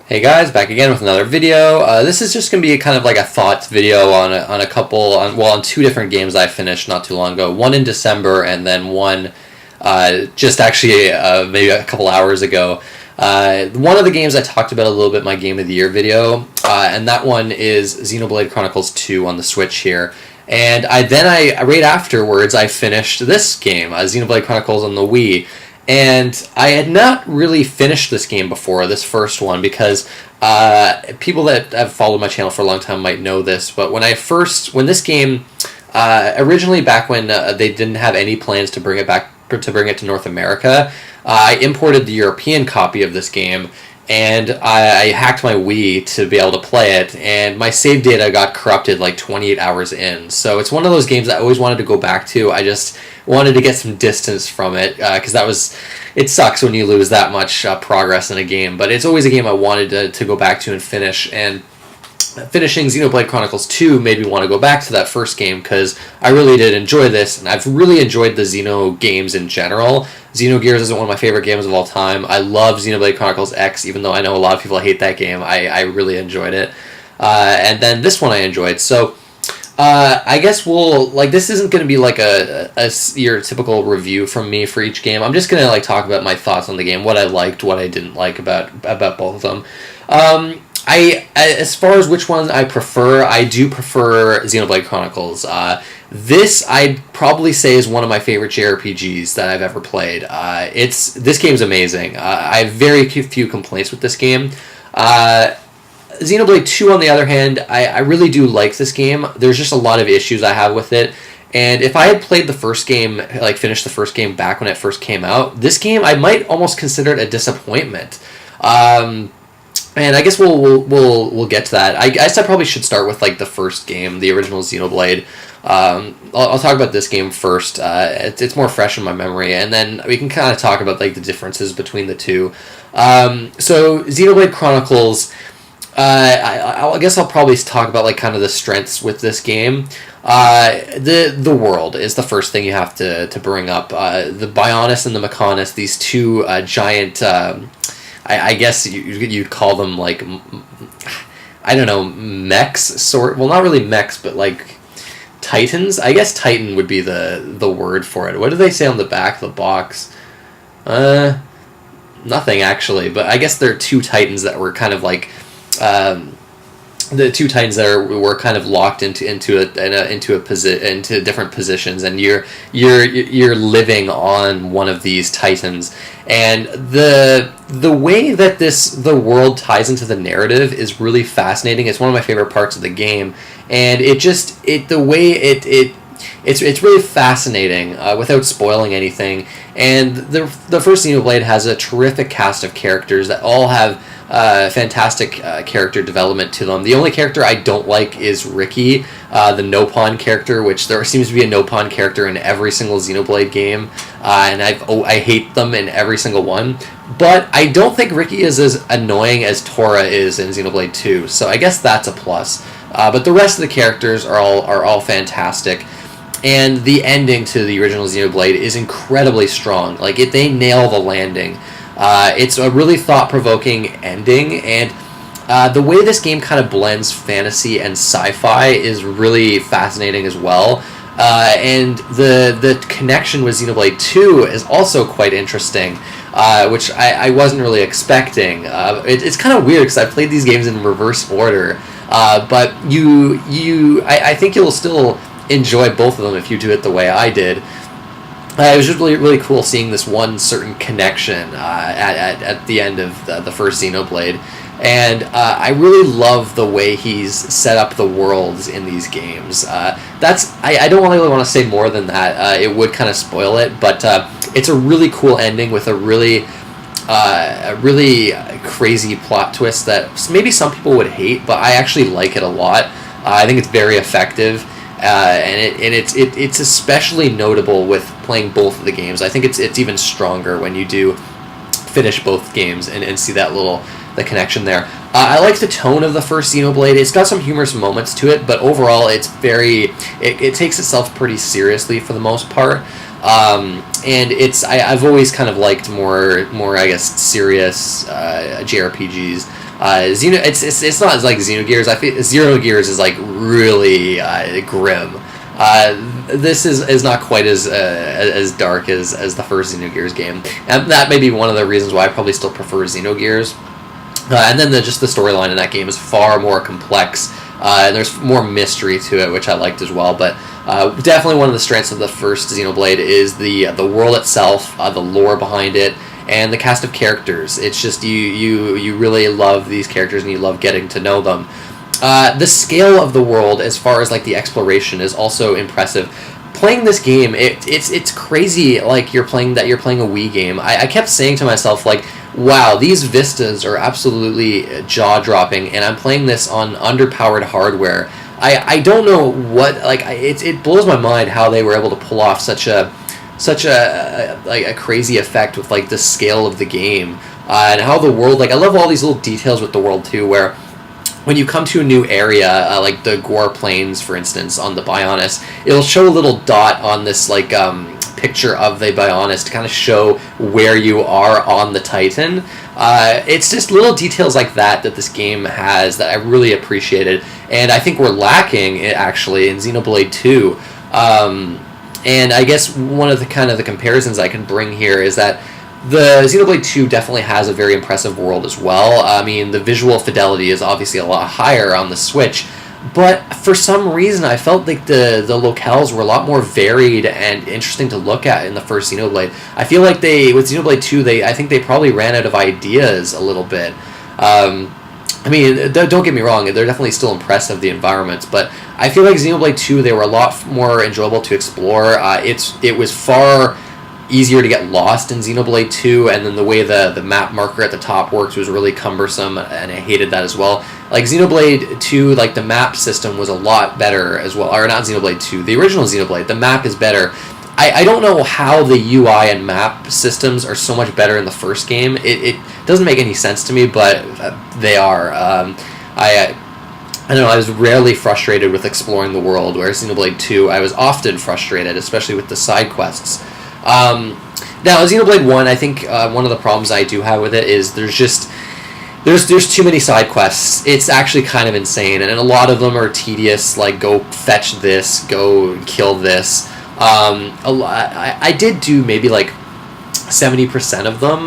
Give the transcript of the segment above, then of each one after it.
Hey guys, back again with another video. This is just going to be kind of like a thoughts video on two different games I finished not too long ago. One in December and then one just actually maybe a couple hours ago. One of the games I talked about a little bit in my Game of the Year video, and that one is Xenoblade Chronicles 2 on the Switch here. And right afterwards, I finished this game, Xenoblade Chronicles on the Wii. And I had not really finished this game before, this first one, because people that have followed my channel for a long time might know this, but when this game, originally back when they didn't have any plans to bring it to North America, I imported the European copy of this game, and I hacked my Wii to be able to play it, and my save data got corrupted like 28 hours in. So it's one of those games I always wanted to go back to. I just wanted to get some distance from it, because it sucks when you lose that much progress in a game, but it's always a game I wanted to go back to and finish, and finishing Xenoblade Chronicles 2 made me want to go back to that first game because I really did enjoy this, and I've really enjoyed the Xeno games in general. Xenogears isn't one of my favorite games of all time. I love Xenoblade Chronicles X, even though I know a lot of people hate that game. I really enjoyed it. And then this one I enjoyed. So I guess this isn't going to be like your typical review from me for each game. I'm just going to talk about my thoughts on the game, what I liked, what I didn't like about both of them. As far as which one I prefer, I do prefer Xenoblade Chronicles. This I'd probably say is one of my favorite JRPGs that I've ever played. This game's amazing. I have very few complaints with this game. Xenoblade 2, on the other hand, I really do like this game. There's just a lot of issues I have with it. And if I had played the first game, finished the first game back when it first came out, this game I might almost consider it a disappointment. And I guess we'll get to that. I guess I probably should start with the first game, the original Xenoblade. I'll talk about this game first. It's more fresh in my memory, and then we can kind of talk about the differences between the two. So Xenoblade Chronicles, I guess I'll probably talk about kind of the strengths with this game. The world is the first thing you have to bring up. The Bionis and the Mechonis, these two giant. I guess you'd call them I don't know, mechs, well, not really mechs, but titans. I guess titan would be the word for it. What do they say on the back of the box? Nothing actually, but I guess they're two titans that were kind of the two titans that were kind of locked into different positions, and you're living on one of these titans, and the way that the world ties into the narrative is really fascinating. It's one of my favorite parts of the game, and it's really fascinating without spoiling anything. And the first Xenoblade has a terrific cast of characters that all have fantastic character development to them. The only character I don't like is Ricky, the Nopon character, which there seems to be a Nopon character in every single Xenoblade game, and I hate them in every single one. But I don't think Ricky is as annoying as Tora is in Xenoblade 2, so I guess that's a plus. But the rest of the characters are all fantastic. And the ending to the original Xenoblade is incredibly strong. They nail the landing. It's a really thought-provoking ending, and the way this game kind of blends fantasy and sci-fi is really fascinating as well. And the connection with Xenoblade 2 is also quite interesting, which I wasn't really expecting. It's kind of weird because I played these games in reverse order, but I think you'll still enjoy both of them if you do it the way I did. It was just really, really cool seeing this one certain connection at the end of the first Xenoblade. And I really love the way he's set up the worlds in these games. I don't really want to say more than that. It would kind of spoil it, but it's a really cool ending with a really crazy plot twist that maybe some people would hate, but I actually like it a lot. I think it's very effective. And it's especially notable with playing both of the games. I think it's even stronger when you do finish both games and see the connection there. I like the tone of the first Xenoblade. It's got some humorous moments to it, but overall it takes itself pretty seriously for the most part. And I've always kind of liked more I guess serious JRPGs. It's not like Xenogears. I feel Xenogears is like really grim. This is not quite as dark as the first Xenogears game, and that may be one of the reasons why I probably still prefer Xenogears. And then just the storyline in that game is far more complex, and there's more mystery to it, which I liked as well. But definitely one of the strengths of the first Xenoblade is the world itself, the lore behind it, and the cast of characters. It's just you really love these characters and you love getting to know them. The scale of the world, as far as like the exploration, is also impressive. Playing this game, it's crazy. Like you're playing a Wii game. I kept saying to myself, like, wow, these vistas are absolutely jaw-dropping, and I'm playing this on underpowered hardware. I don't know what, like, it blows my mind how they were able to pull off such a crazy effect with like the scale of the game, and how the world, like, I love all these little details with the world too, where when you come to a new area, like the Gore Plains, for instance, on the Bionis, it'll show a little dot on this like picture of the Bionis to kind of show where you are on the Titan. It's just little details like that this game has that I really appreciated, and I think we're lacking actually in Xenoblade 2. And I guess one of the kind of the comparisons I can bring here is that the Xenoblade 2 definitely has a very impressive world as well. I mean, the visual fidelity is obviously a lot higher on the Switch, but for some reason I felt like the locales were a lot more varied and interesting to look at in the first Xenoblade. I feel like with Xenoblade 2, I think they probably ran out of ideas a little bit. I mean, don't get me wrong, they're definitely still impressive, the environments, but I feel like Xenoblade 2, they were a lot more enjoyable to explore. It was far easier to get lost in Xenoblade 2, and then the way the map marker at the top works was really cumbersome, and I hated that as well. Like Xenoblade 2, like the map system was a lot better as well, or not Xenoblade 2, the original Xenoblade, the map is better. I don't know how the UI and map systems are so much better in the first game. It doesn't make any sense to me, but they are. I don't know, I was rarely frustrated with exploring the world, whereas Xenoblade 2, I was often frustrated, especially with the side quests. Now, Xenoblade 1, I think one of the problems I do have with it is there's too many side quests. It's actually kind of insane, and a lot of them are tedious, like go fetch this, go kill this. I did do maybe like 70% of them,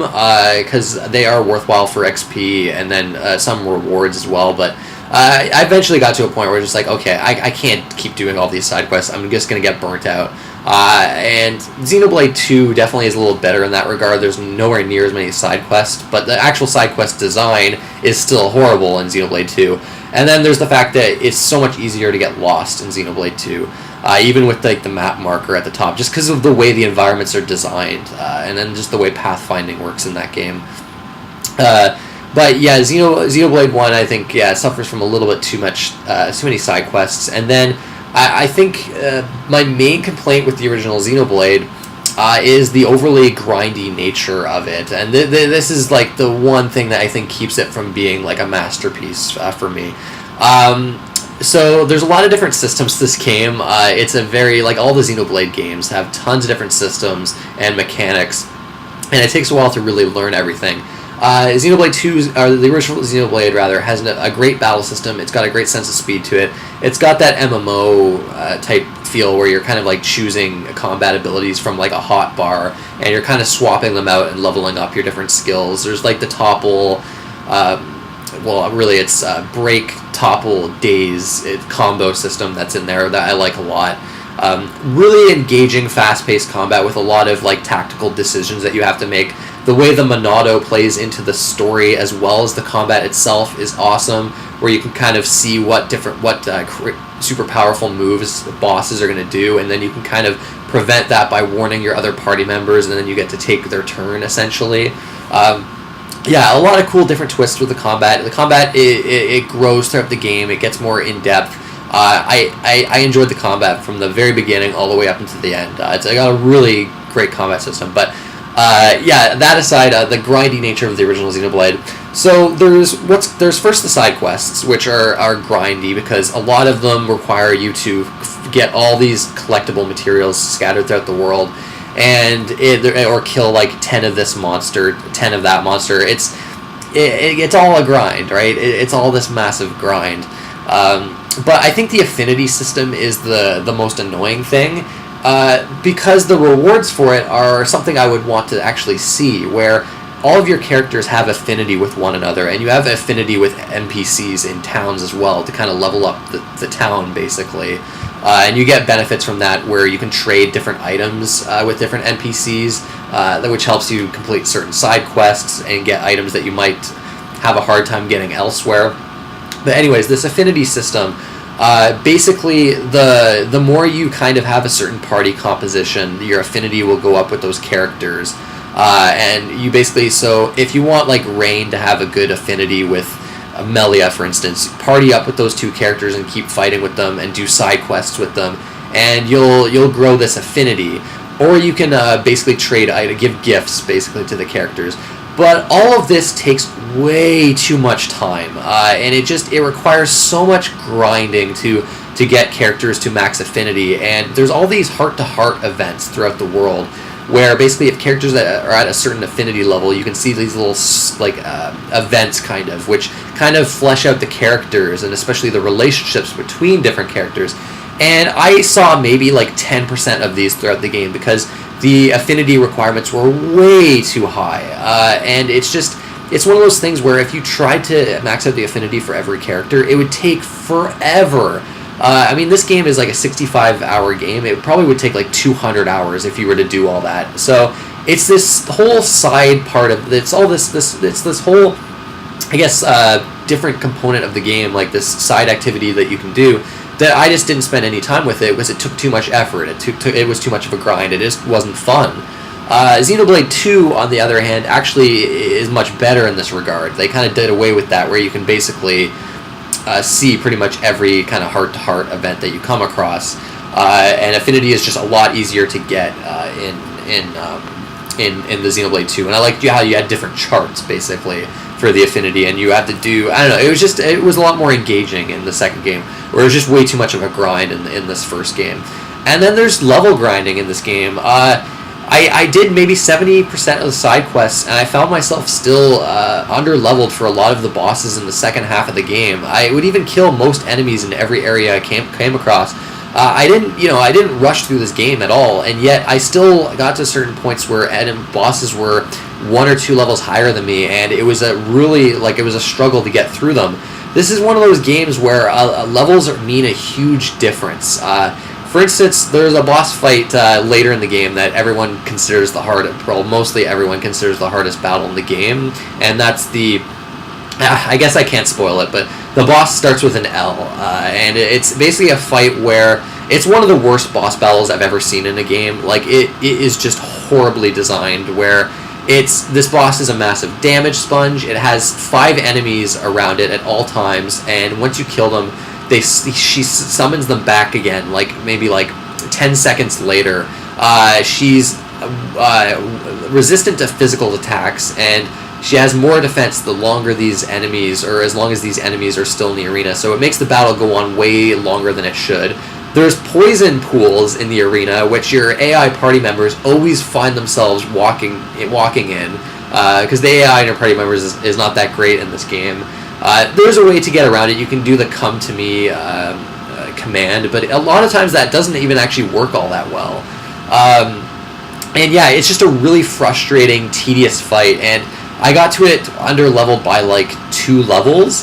because they are worthwhile for XP, and then some rewards as well, but I eventually got to a point where it's just like, okay, I can't keep doing all these side quests, I'm just going to get burnt out. And Xenoblade 2 definitely is a little better in that regard. There's nowhere near as many side quests, but the actual side quest design is still horrible in Xenoblade 2. And then there's the fact that it's so much easier to get lost in Xenoblade 2, even with like the map marker at the top, just because of the way the environments are designed, and then just the way pathfinding works in that game. But yeah, Xenoblade 1, I think, suffers from a little bit too many side quests. And then I think my main complaint with the original Xenoblade is the overly grindy nature of it. And this is like the one thing that I think keeps it from being like a masterpiece for me. So there's a lot of different systems to this game. It's a very, like all the Xenoblade games have tons of different systems and mechanics, and it takes a while to really learn everything. Xenoblade 2, or the original Xenoblade rather, has a great battle system. It's got a great sense of speed to it. It's got that MMO type feel where you're kind of like choosing combat abilities from like a hot bar, and you're kind of swapping them out and leveling up your different skills. There's like the topple, well really it's break, topple, daze combo system that's in there that I like a lot. Really engaging, fast-paced combat with a lot of like tactical decisions that you have to make. The way the Monado plays into the story as well as the combat itself is awesome, where you can kind of see what super powerful moves the bosses are going to do, and then you can kind of prevent that by warning your other party members, and then you get to take their turn, essentially. Yeah, a lot of cool different twists with the combat. The combat, it grows throughout the game. It gets more in-depth. I enjoyed the combat from the very beginning all the way up until the end. I got a really great combat system, but yeah, that aside, the grindy nature of the original Xenoblade. So there's first the side quests, which are grindy because a lot of them require you to get all these collectible materials scattered throughout the world, and or kill like 10 of this monster, 10 of that monster. It's all a grind, right? It's all this massive grind. But I think the affinity system is the most annoying thing, because the rewards for it are something I would want to actually see, where all of your characters have affinity with one another, and you have affinity with NPCs in towns as well to kind of level up the town, basically. And you get benefits from that, where you can trade different items with different NPCs, which helps you complete certain side quests and get items that you might have a hard time getting elsewhere. But anyways, this affinity system, basically the more you kind of have a certain party composition, your affinity will go up with those characters. And you basically, so if you want like Rain to have a good affinity with Melia, for instance, party up with those two characters and keep fighting with them and do side quests with them, and you'll grow this affinity. Or you can basically give gifts basically to the characters. But all of this takes way too much time, and it requires so much grinding to get characters to max affinity. And there's all these heart-to-heart events throughout the world, where basically if characters that are at a certain affinity level, you can see these little events kind of, which kind of flesh out the characters and especially the relationships between different characters. And I saw maybe like 10% of these throughout the game, because the affinity requirements were way too high. And it's one of those things where if you tried to max out the affinity for every character, it would take forever. I mean, this game is like a 65-hour game. It probably would take like 200 hours if you were to do all that. So it's this whole side part of it's all this whole, I guess, different component of the game, like this side activity that you can do, that I just didn't spend any time with it because it took too much effort. It was too much of a grind. It just wasn't fun. Xenoblade 2, on the other hand, actually is much better in this regard. They kind of did away with that, where you can basically see pretty much every kind of heart-to-heart event that you come across, and affinity is just a lot easier to get in the Xenoblade 2. And I liked how you had different charts basically for the affinity, and you had to do, I don't know, it was a lot more engaging in the second game, where it was just way too much of a grind in this first game. And then there's level grinding in this game. I did maybe 70% of the side quests, and I found myself still under-leveled for a lot of the bosses in the second half of the game. I would even kill most enemies in every area I came across. I didn't rush through this game at all, and yet I still got to certain points where bosses were 1 or 2 levels higher than me, and it was it was a struggle to get through them. This is one of those games where levels mean a huge difference. For instance, there's a boss fight later in the game that everyone considers mostly everyone considers the hardest battle in the game, and that's I guess I can't spoil it, but the boss starts with an L, and it's basically a fight where it's one of the worst boss battles I've ever seen in a game. Like, it is just horribly designed, where this boss is a massive damage sponge. It has 5 enemies around it at all times, and once you kill them, she summons them back again, maybe 10 seconds later. She's resistant to physical attacks, and she has more defense the longer these enemies, or as long as these enemies are still in the arena, so it makes the battle go on way longer than it should. There's poison pools in the arena, which your AI party members always find themselves walking in, because the AI in your party members is not that great in this game. There's a way to get around it. You can do the come to me command, but a lot of times that doesn't even actually work all that well. And yeah, it's just a really frustrating, tedious fight, and I got to it under-leveled by 2 levels.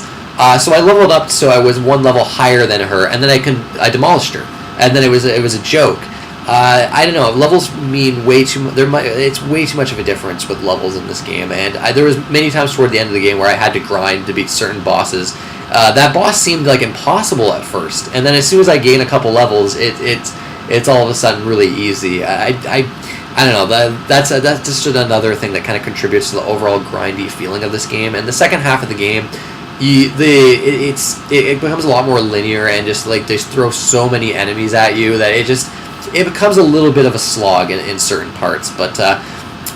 So I leveled up so I was 1 level higher than her, and then I demolished her, and then it was a joke. I don't know. Levels mean way too much. It's way too much of a difference with levels in this game, and there was many times toward the end of the game where I had to grind to beat certain bosses. That boss seemed impossible at first, and then as soon as I gain a couple levels, it's all of a sudden really easy. I don't know. That's just another thing that kind of contributes to the overall grindy feeling of this game. And the second half of the game, it becomes a lot more linear, and just they throw so many enemies at you that it becomes a little bit of a slog in certain parts. But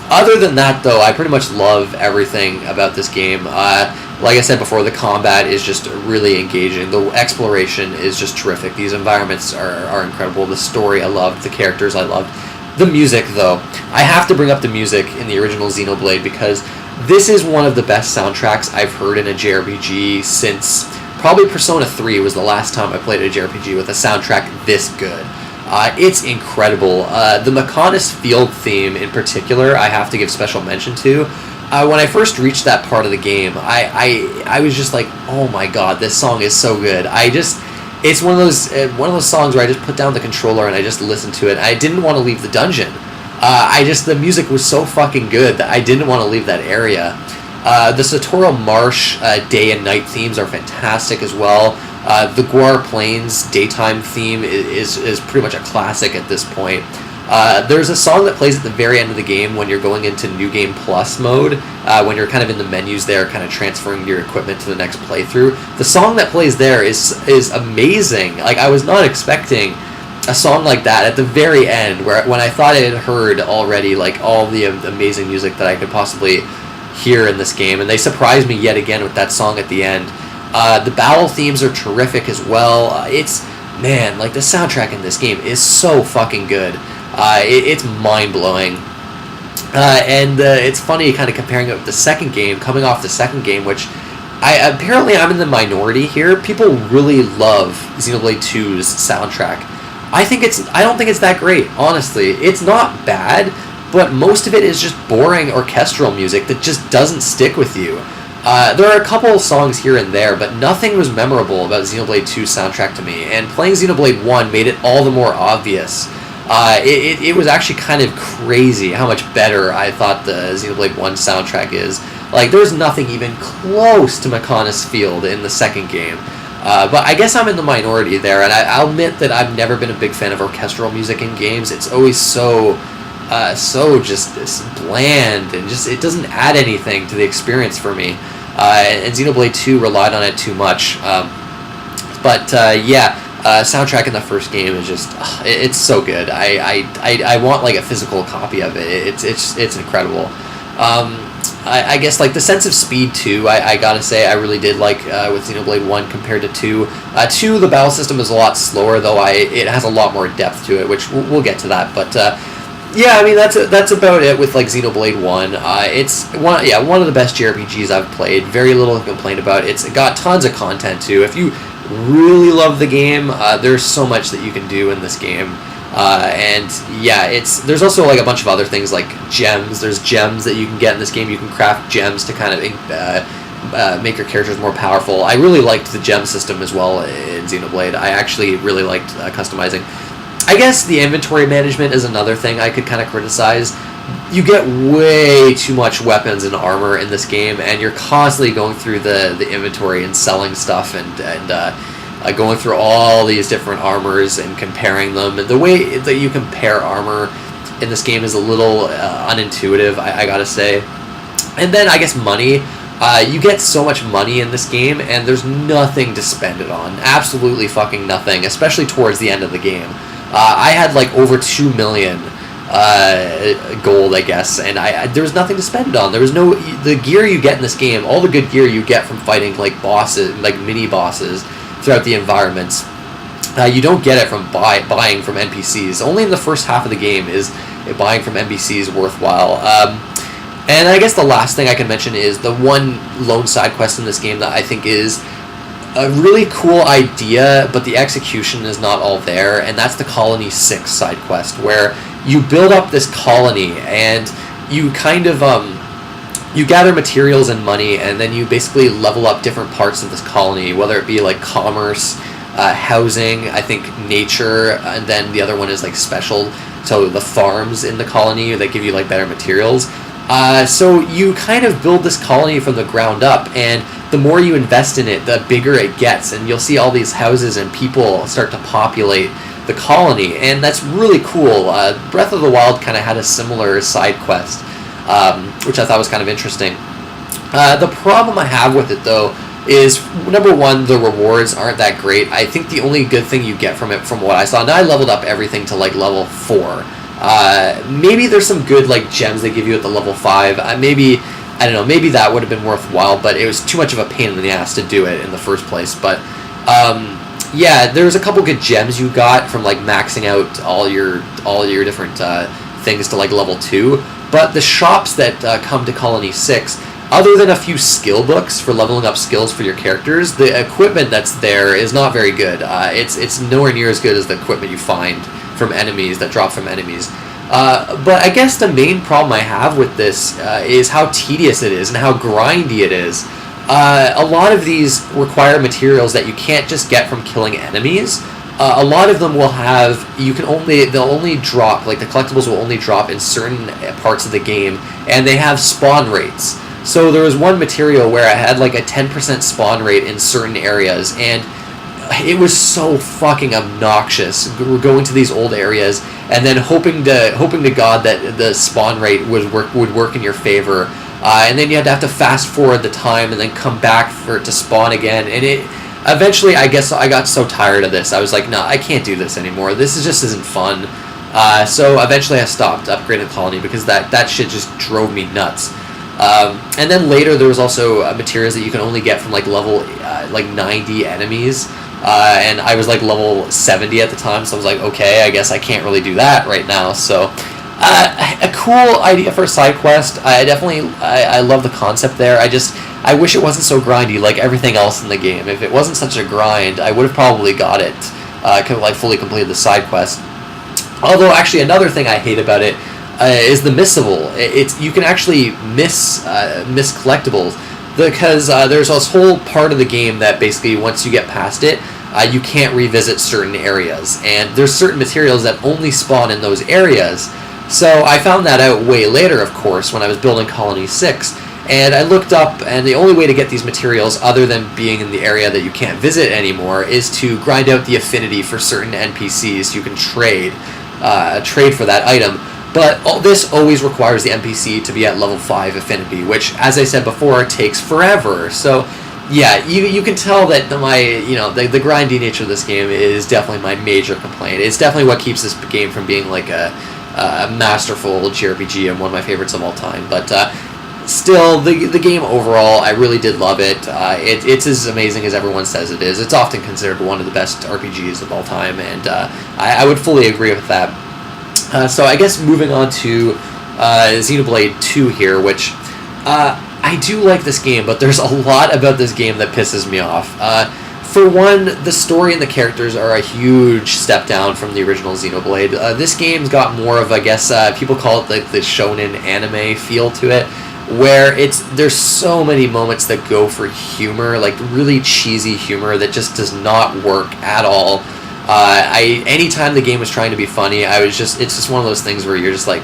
other than that, though, I pretty much love everything about this game. Like I said before, the combat is just really engaging. The exploration is just terrific. These environments are incredible. The story I loved. The characters I loved. The music, though. I have to bring up the music in the original Xenoblade because this is one of the best soundtracks I've heard in a JRPG since probably Persona 3 was the last time I played a JRPG with a soundtrack this good. It's incredible. The Mechonis Field theme in particular, I have to give special mention to. When I first reached that part of the game, I was just like, oh my god, this song is so good. It's one of those songs where I just put down the controller and I just listened to it. I didn't want to leave the dungeon. The music was so fucking good that I didn't want to leave that area. The Satoru Marsh day and night themes are fantastic as well. The Guar Plains daytime theme is pretty much a classic at this point. There's a song that plays at the very end of the game when you're going into New Game Plus mode, when you're kind of in the menus there, kind of transferring your equipment to the next playthrough. The song that plays there is amazing. Like, I was not expecting a song like that at the very end, when I thought I had heard already like all the amazing music that I could possibly hear in this game, and they surprised me yet again with that song at the end. The battle themes are terrific as well. Like the soundtrack in this game is so fucking good. It's mind-blowing. And it's funny kind of comparing it with the second game, coming off the second game, which apparently I'm in the minority here. People really love Xenoblade 2's soundtrack. I don't think it's that great, honestly. It's not bad, but most of it is just boring orchestral music that just doesn't stick with you. There are a couple of songs here and there, but nothing was memorable about Xenoblade 2's soundtrack to me, and playing Xenoblade 1 made it all the more obvious. It was actually kind of crazy how much better I thought the Xenoblade 1 soundtrack is. Like, there's nothing even close to Mechonis Field in the second game. But I guess I'm in the minority there, and I'll admit that I've never been a big fan of orchestral music in games. It's always so just bland, and just it doesn't add anything to the experience for me. And Xenoblade 2 relied on it too much. Soundtrack in the first game is just it's so good. I want like a physical copy of it. It's incredible. I guess like the sense of speed too. I gotta say I really did like with Xenoblade 1 compared to 2. 2, the battle system is a lot slower, though it has a lot more depth to it, which we'll get to that. But yeah, I mean that's about it with like Xenoblade 1. It's one of the best JRPGs I've played. Very little to complain about. It's got tons of content too. If you really love the game, there's so much that you can do in this game. There's also like a bunch of other things like gems. There's gems that you can get in this game. You can craft gems to kind of make your characters more powerful. I really liked the gem system as well in Xenoblade. I actually really liked customizing. I guess the inventory management is another thing I could kind of criticize. You get way too much weapons and armor in this game, and you're constantly going through the inventory and selling stuff and going through all these different armors and comparing them. And the way that you compare armor in this game is a little unintuitive, I gotta say. And then I guess money. You get so much money in this game, and there's nothing to spend it on. Absolutely fucking nothing, especially towards the end of the game. I had like over 2 million gold, I guess, and there was nothing to spend it on. There was the gear you get in this game, all the good gear you get from fighting like bosses, like mini bosses throughout the environments. You don't get it from buying from NPCs. Only in the first half of the game is buying from NPCs worthwhile. And I guess the last thing I can mention is the one lone side quest in this game that I think is a really cool idea, but the execution is not all there, and that's the Colony 6 side quest, where you build up this colony, and you kind of, you gather materials and money, and then you basically level up different parts of this colony, whether it be like commerce, housing, I think nature, and then the other one is like special, so the farms in the colony that give you like better materials. So you kind of build this colony from the ground up, and the more you invest in it, the bigger it gets, and you'll see all these houses and people start to populate the colony, and that's really cool. Breath of the Wild kind of had a similar side quest, which I thought was kind of interesting. The problem I have with it, though, is, number one, the rewards aren't that great. I think the only good thing you get from it, from what I saw, now I leveled up everything to like level 4. Maybe there's some good like gems they give you at the level 5. Maybe, I don't know, maybe that would have been worthwhile, but it was too much of a pain in the ass to do it in the first place. But yeah, there was a couple good gems you got from like maxing out all your different things to like level 2. But the shops that come to Colony 6, other than a few skill books for leveling up skills for your characters, the equipment that's there is not very good. It's nowhere near as good as the equipment you find from enemies, that drop from enemies. But I guess the main problem I have with this is how tedious it is and how grindy it is. A lot of these require materials that you can't just get from killing enemies. A lot of them will have, they'll only drop, like the collectibles will only drop in certain parts of the game, and they have spawn rates. So there was one material where I had like a 10% spawn rate in certain areas, and it was so fucking obnoxious. We're going to these old areas and then hoping to God that the spawn rate would work in your favor, and then you had to have to fast forward the time and then come back for it to spawn again. And it eventually, I guess I got so tired of this. I was like, no, I can't do this anymore. This just isn't fun. So eventually I stopped upgrading Colony because that shit just drove me nuts. And then later there was also materials that you can only get from like level like 90 enemies, and I was like level 70 at the time, so I was like, okay, I guess I can't really do that right now. So a cool idea for a side quest. I love the concept there. I wish it wasn't so grindy like everything else in the game. If it wasn't such a grind, I would have probably got it, like fully completed the side quest. Although actually another thing I hate about it is the missable. You can actually miss collectibles because there's this whole part of the game that basically once you get past it, you can't revisit certain areas, and there's certain materials that only spawn in those areas. So I found that out way later, of course, when I was building Colony 6, and I looked up, and the only way to get these materials other than being in the area that you can't visit anymore is to grind out the affinity for certain NPCs. You can trade for that item. But this always requires the NPC to be at level 5 affinity, which, as I said before, takes forever. So, yeah, you can tell that the grindy nature of this game is definitely my major complaint. It's definitely what keeps this game from being like a masterful JRPG and one of my favorites of all time. But still, the game overall, I really did love it. It's as amazing as everyone says it is. It's often considered one of the best RPGs of all time, and I would fully agree with that. So I guess moving on to Xenoblade 2 here, which I do like this game, but there's a lot about this game that pisses me off. For one, the story and the characters are a huge step down from the original Xenoblade. This game's got more of, I guess, people call it like the shonen anime feel to it, where there's so many moments that go for humor, like really cheesy humor that just does not work at all. Anytime the game was trying to be funny, it's just one of those things where you're just like,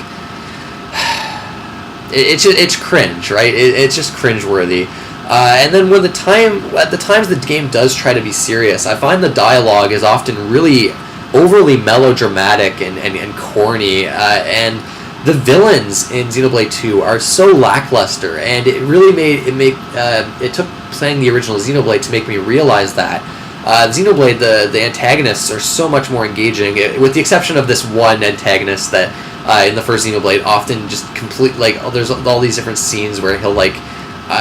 it's cringe, right? It's just cringeworthy. And then at the times the game does try to be serious, I find the dialogue is often really overly melodramatic and corny, and the villains in Xenoblade 2 are so lackluster, and it really it took playing the original Xenoblade to make me realize that. Xenoblade, the antagonists are so much more engaging, with the exception of this one antagonist that in the first Xenoblade often just there's all these different scenes where he'll like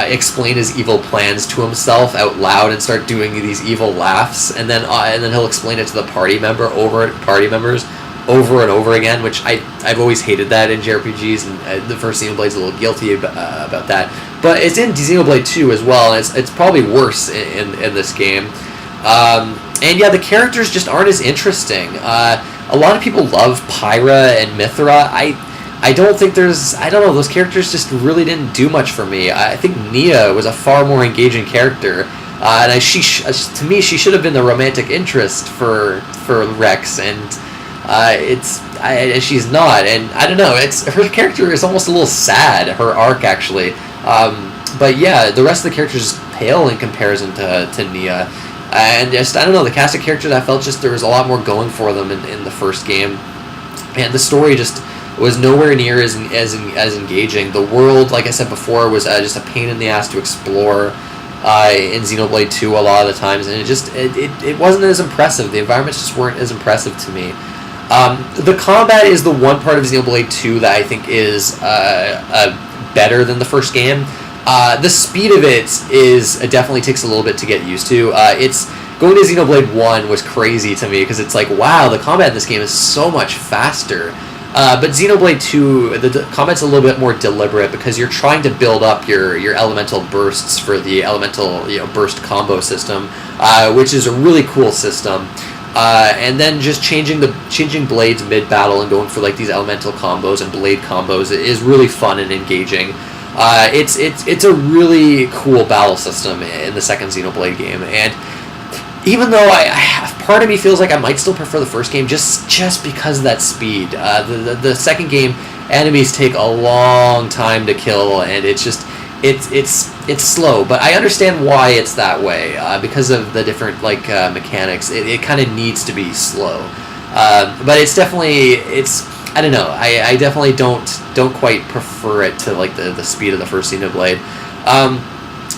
explain his evil plans to himself out loud and start doing these evil laughs, and then he'll explain it to the party members over and over again, which I've always hated that in JRPGs, and the first Xenoblade's a little guilty about that. But it's in Xenoblade 2 as well, and it's probably worse in this game. And yeah, the characters just aren't as interesting. A lot of people love Pyra and Mithra. I don't think those characters just really didn't do much for me. I think Nia was a far more engaging character, and to me, she should have been the romantic interest for Rex, and she's not. And I don't know, her character is almost a little sad, her arc actually. But yeah, the rest of the characters just pale in comparison to Nia. And just, I don't know, the cast of characters, I felt just there was a lot more going for them in the first game. And the story just was nowhere near as engaging. The world, like I said before, was just a pain in the ass to explore in Xenoblade 2 a lot of the times. And it wasn't as impressive. The environments just weren't as impressive to me. The combat is the one part of Xenoblade 2 that I think is better than the first game. The speed of it definitely takes a little bit to get used to. Going to Xenoblade 1 was crazy to me because it's like, wow, the combat in this game is so much faster. But Xenoblade 2, the combat's a little bit more deliberate because you're trying to build up your elemental bursts for the elemental burst combo system, which is a really cool system. And then just changing blades mid battle and going for like these elemental combos and blade combos is really fun and engaging. It's a really cool battle system in the second Xenoblade game, and even though part of me feels like I might still prefer the first game just because of that speed. The second game, enemies take a long time to kill, and it's slow. But I understand why it's that way because of the different mechanics. It kind of needs to be slow, but I don't know. I definitely don't quite prefer it to like the speed of the first Xenoblade.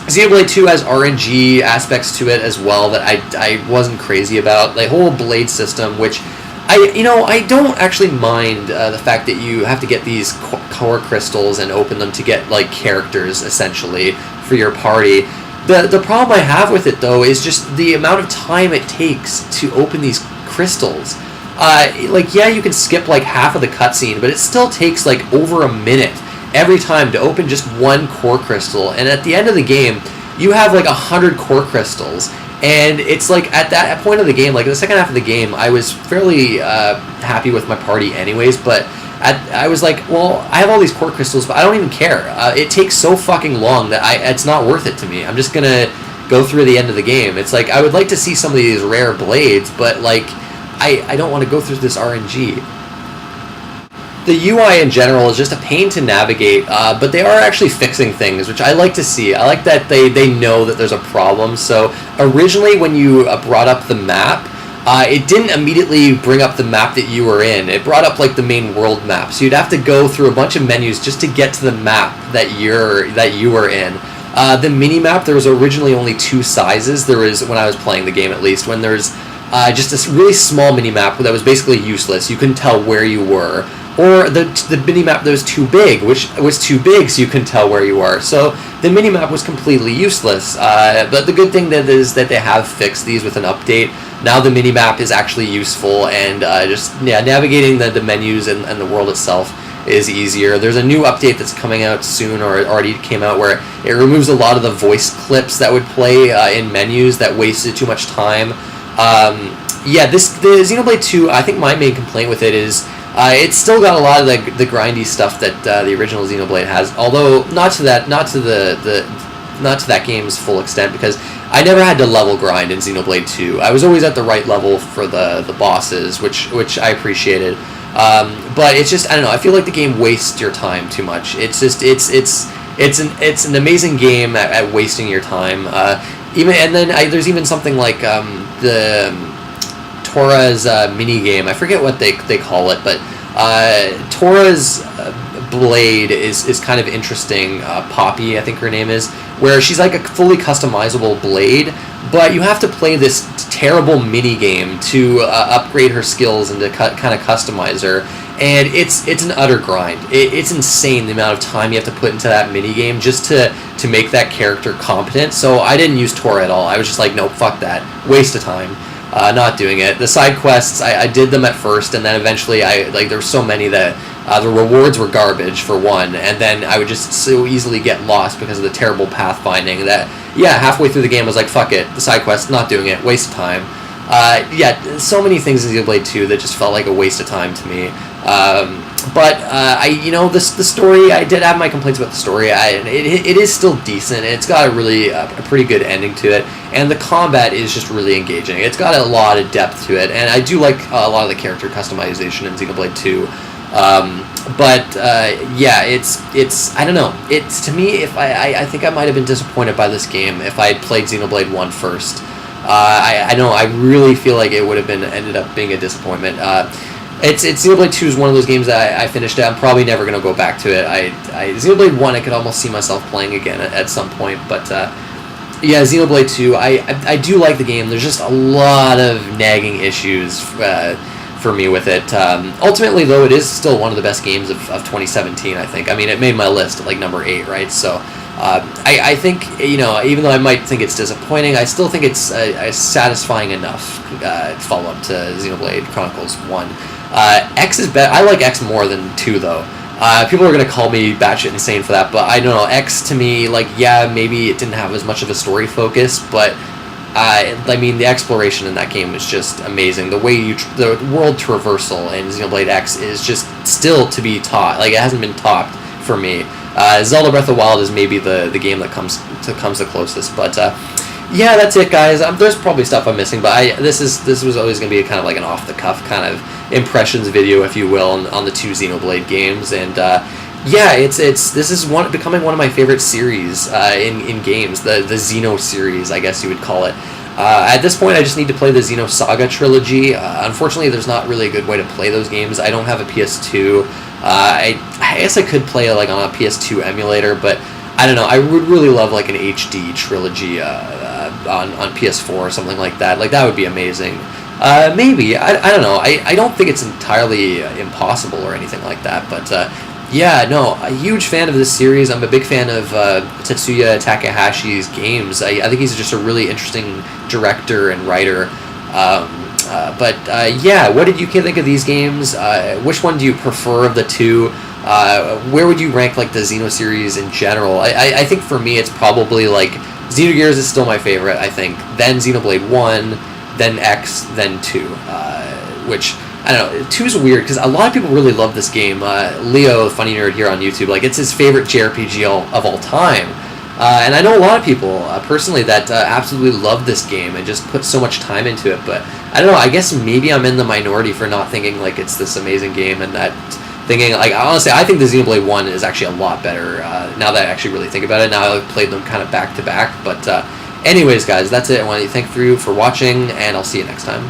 Xenoblade 2 has RNG aspects to it as well that I wasn't crazy about. The whole blade system, which I don't actually mind the fact that you have to get these core crystals and open them to get like characters essentially for your party. The problem I have with it though is just the amount of time it takes to open these crystals. You can skip like half of the cutscene, but it still takes like over a minute every time to open just one core crystal, and at the end of the game you have like 100 core crystals, and it's like at that point of the game, like the second half of the game, I was fairly happy with my party anyways, but I was like, well, I have all these core crystals, but I don't even care. It takes so fucking long that it's not worth it to me. I'm just gonna go through the end of the game. It's like I would like to see some of these rare blades, but like I don't want to go through this RNG. The UI in general is just a pain to navigate, but they are actually fixing things, which I like to see. I like that they know that there's a problem. So originally when you brought up the map, it didn't immediately bring up the map that you were in. It brought up like the main world map. So you'd have to go through a bunch of menus just to get to the map that you were in. The mini map, there was originally only two sizes. There was, when I was playing the game at least, when there's just this really small mini map that was basically useless. You couldn't tell where you were. Or the mini-map that was too big, which was too big so you couldn't tell where you were. So the mini-map was completely useless. But the good thing is that they have fixed these with an update. Now the mini-map is actually useful, and navigating the menus and the world itself is easier. There's a new update that's coming out soon, or it already came out, where it removes a lot of the voice clips that would play in menus that wasted too much time. The Xenoblade 2, I think my main complaint with it is it's still got a lot of the grindy stuff that the original Xenoblade has, although not to that game's full extent, because I never had to level grind in Xenoblade 2. I was always at the right level for the bosses, which I appreciated. But it's just, I don't know, I feel like the game wastes your time too much. It's just it's an amazing game at wasting your time. There's even something like the Tora's mini game. I forget what they call it, but Tora's blade is kind of interesting. Poppy, I think her name is, where she's like a fully customizable blade, but you have to play this terrible mini game to upgrade her skills and to kind of customize her. And it's an utter grind. It's insane the amount of time you have to put into that mini game just to make that character competent. So I didn't use Tora at all. I was just like, nope, fuck that, waste of time. Not doing it. The side quests, I did them at first, and then eventually there were so many that the rewards were garbage for one, and then I would just so easily get lost because of the terrible pathfinding that, halfway through the game I was like, fuck it, the side quest, not doing it, waste of time. So many things in Xenoblade 2 that just felt like a waste of time to me. The story, I did have my complaints about the story. It is still decent. It's got a pretty good ending to it, and the combat is just really engaging. It's got a lot of depth to it, and I do like a lot of the character customization in Xenoblade 2. It's I don't know. It's, to me, if I think I might have been disappointed by this game if I had played Xenoblade 1 first. I know, I really feel like it would have ended up being a disappointment. Xenoblade 2 is one of those games that I finished it. I'm probably never going to go back to it. Xenoblade 1, I could almost see myself playing again at some point, but Xenoblade 2, I do like the game. There's just a lot of nagging issues for me with it. Ultimately, though, it is still one of the best games of 2017, I think. I mean, it made my list at like number 8, right? So I think, even though I might think it's disappointing, I still think it's a satisfying enough follow-up to Xenoblade Chronicles 1. X is better. I like X more than 2 though. People are gonna call me batshit insane for that, but I don't know. X to me, like, yeah, maybe it didn't have as much of a story focus, but I mean, the exploration in that game is just amazing. The way the world traversal in Xenoblade X is just still to be taught. Like, it hasn't been topped for me. Zelda Breath of the Wild is maybe the game that comes the closest, but yeah, that's it, guys. There's probably stuff I'm missing, but this was always going to be kind of like an off the cuff kind of impressions video, if you will, on the 2 Xenoblade games, and yeah, this is becoming one of my favorite series in games, the Xeno series, I guess you would call it. At this point, I just need to play the Xeno Saga trilogy. Unfortunately, there's not really a good way to play those games. I don't have a PS2. I guess I could play like on a PS2 emulator, but I don't know. I would really love like an HD trilogy on PS4 or something like that. Like, that would be amazing. Maybe. I don't know. I don't think it's entirely impossible or anything like that, but yeah, no, a huge fan of this series. I'm a big fan of Tetsuya Takahashi's games. I think he's just a really interesting director and writer. But yeah, what did you think of these games? Which one do you prefer of the 2? Where would you rank like the Xeno series in general? I think for me it's probably like Xenogears is still my favorite, I think. Then Xenoblade 1, then X, then 2. Which, I don't know, 2 is weird because a lot of people really love this game. Leo, the funny nerd here on YouTube, like, it's his favorite JRPG of all time. And I know a lot of people, personally, that absolutely love this game and just put so much time into it. But, I don't know, I guess maybe I'm in the minority for not thinking, like, it's this amazing game and that thinking, like, honestly, I think the Xenoblade 1 is actually a lot better now that I actually really think about it. Now I've played them kind of back to back. But anyways, guys, that's it. I want to thank you for watching, and I'll see you next time.